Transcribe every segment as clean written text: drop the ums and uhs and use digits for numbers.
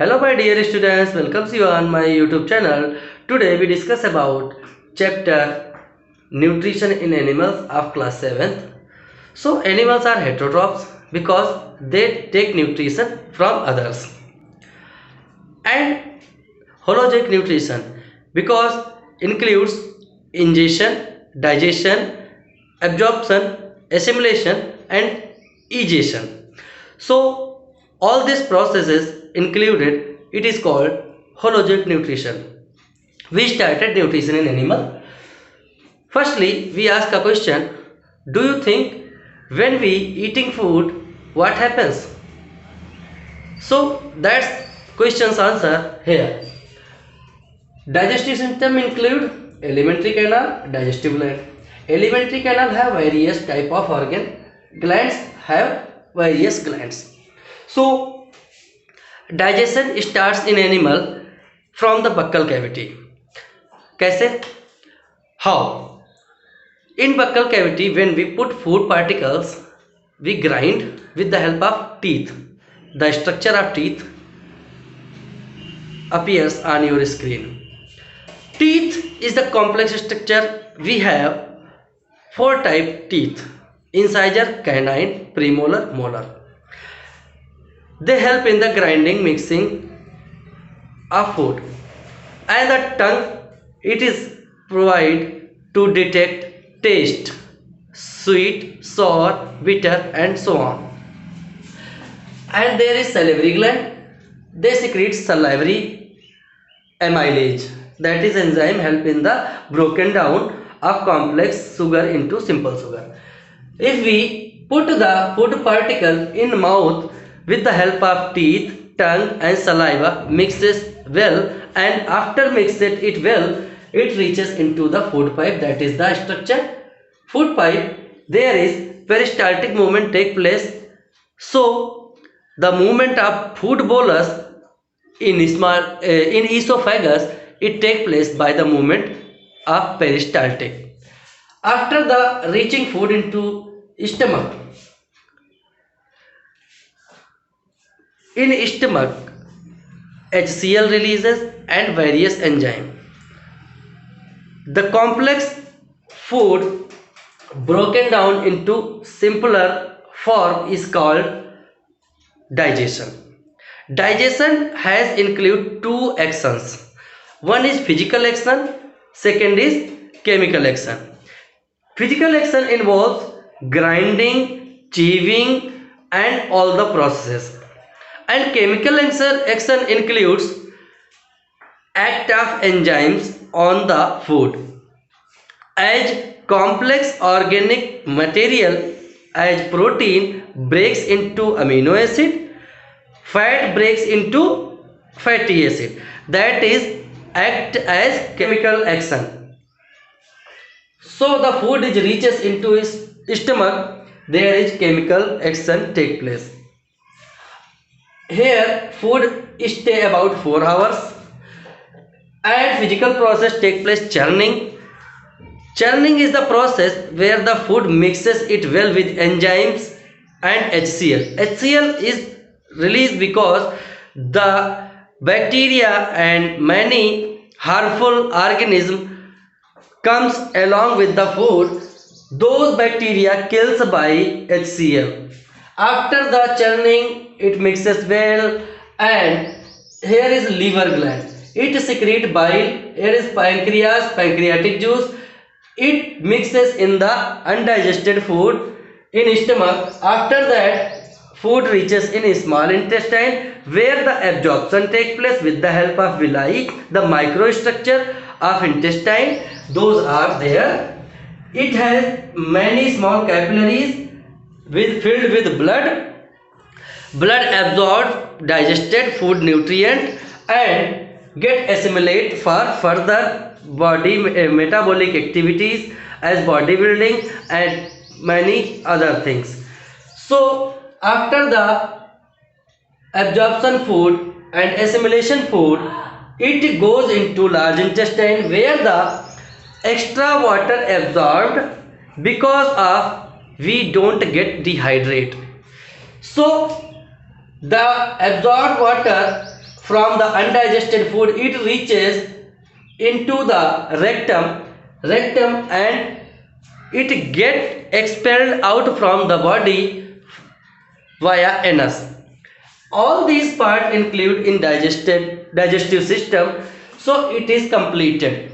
Hello my dear students, welcomes you on my YouTube channel. Today we discuss about chapter Nutrition in Animals of class 7th. So animals are heterotrophs because they take nutrition from others, and hologic nutrition because includes ingestion, digestion, absorption, assimilation and egestion. So all these processes included, it is called hologic nutrition. We started nutrition in animal. Firstly, we ask a question: do you think when we eating food, what happens? So that's question's answer here. Digestive system include alimentary canal, digestive gland. Alimentary canal have various type of organ. Glands have various glands. So digestion starts in animal from the buccal cavity. कैसे? How? In buccal cavity, when we put food particles, we grind with the help of teeth. The structure of teeth appears on your screen. Teeth is the complex structure. We have four type teeth: incisor, canine, premolar, molar. They help in the grinding, mixing of food. And the tongue, it is provide to detect taste, sweet, sour, bitter and so on. And there is salivary gland. They secrete salivary amylase, that is enzyme help in the broken down of complex sugar into simple sugar. If we put the food particle in mouth with the help of teeth, tongue and saliva, mixes well, and after mixing it well, it reaches into the food pipe, that is the structure. Food pipe, there is peristaltic movement take place. So the movement of food bolus in esophagus, it take place by the movement of peristaltic. After the reaching food into stomach, in stomach HCl releases and various enzyme. The complex food broken down into simpler form is called digestion. Digestion has include two actions. One is physical action, second is chemical action. Physical action involves grinding, chewing and all the processes. And chemical action includes act of enzymes on the food. As complex organic material, as protein breaks into amino acid, fat breaks into fatty acid, that is act as chemical action. So the food is reaches into his stomach, there is chemical action take place. Here food stay about 4 hours and physical process take place. Churning. Churning is the process where the food mixes it well with enzymes and HCl. HCl is released because the bacteria and many harmful organisms comes along with the food. Those bacteria kills by HCl. After the churning, it mixes well, and here is liver gland. It secretes bile. Here is pancreas, pancreatic juice. It mixes in the undigested food in stomach. After that, food reaches in small intestine where the absorption takes place with the help of villi. The microstructure of intestine, those are there. It has many small capillaries filled with blood. Blood absorbs digested food nutrient and get assimilate for further body metabolic activities as bodybuilding and many other things. So after the absorption food and assimilation food, it goes into large intestine where the extra water absorbed because of we don't get dehydrate. So the absorbed water from the undigested food, it reaches into the rectum and it get expelled out from the body via anus. All these parts include in digestive system, so it is completed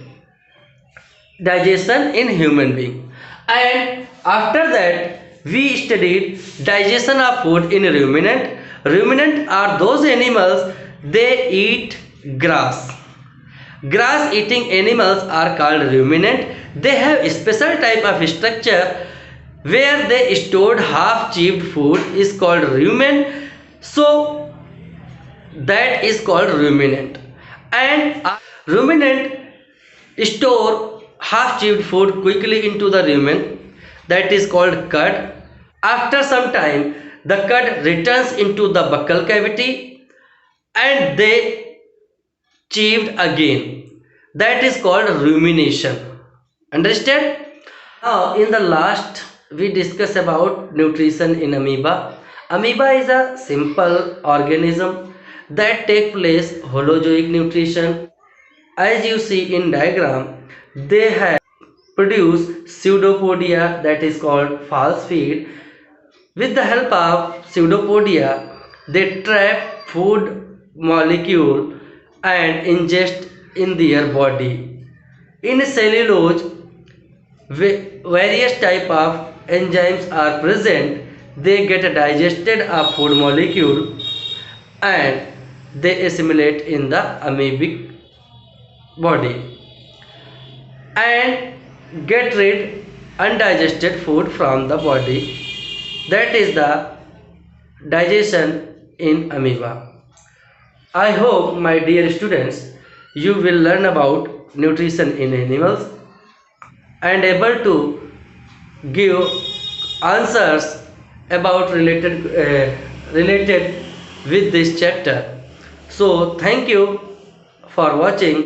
digestion in human being. And after that we studied digestion of food in ruminant are those animals, they eat grass. Grass eating animals are called ruminant. They have a special type of structure where they stored half chewed food is called rumen, so that is called ruminant. And ruminant store half chewed food quickly into the rumen, that is called cud. After some time the cud returns into the buccal cavity and they chewed again, that is called rumination. Understand? Now in the last we discuss about nutrition in amoeba. Amoeba is a simple organism that take place holozoic nutrition. As you see in diagram, they have produce pseudopodia, that is called false feed. With the help of pseudopodia, they trap food molecule and ingest in their body. In cellulose, various type of enzymes are present. They get digested a food molecule and they assimilate in the amoebic body and get rid undigested food from the body. That is the digestion in amoeba. I hope my dear students you will learn about nutrition in animals and able to give answers about related with this chapter. So thank you for watching.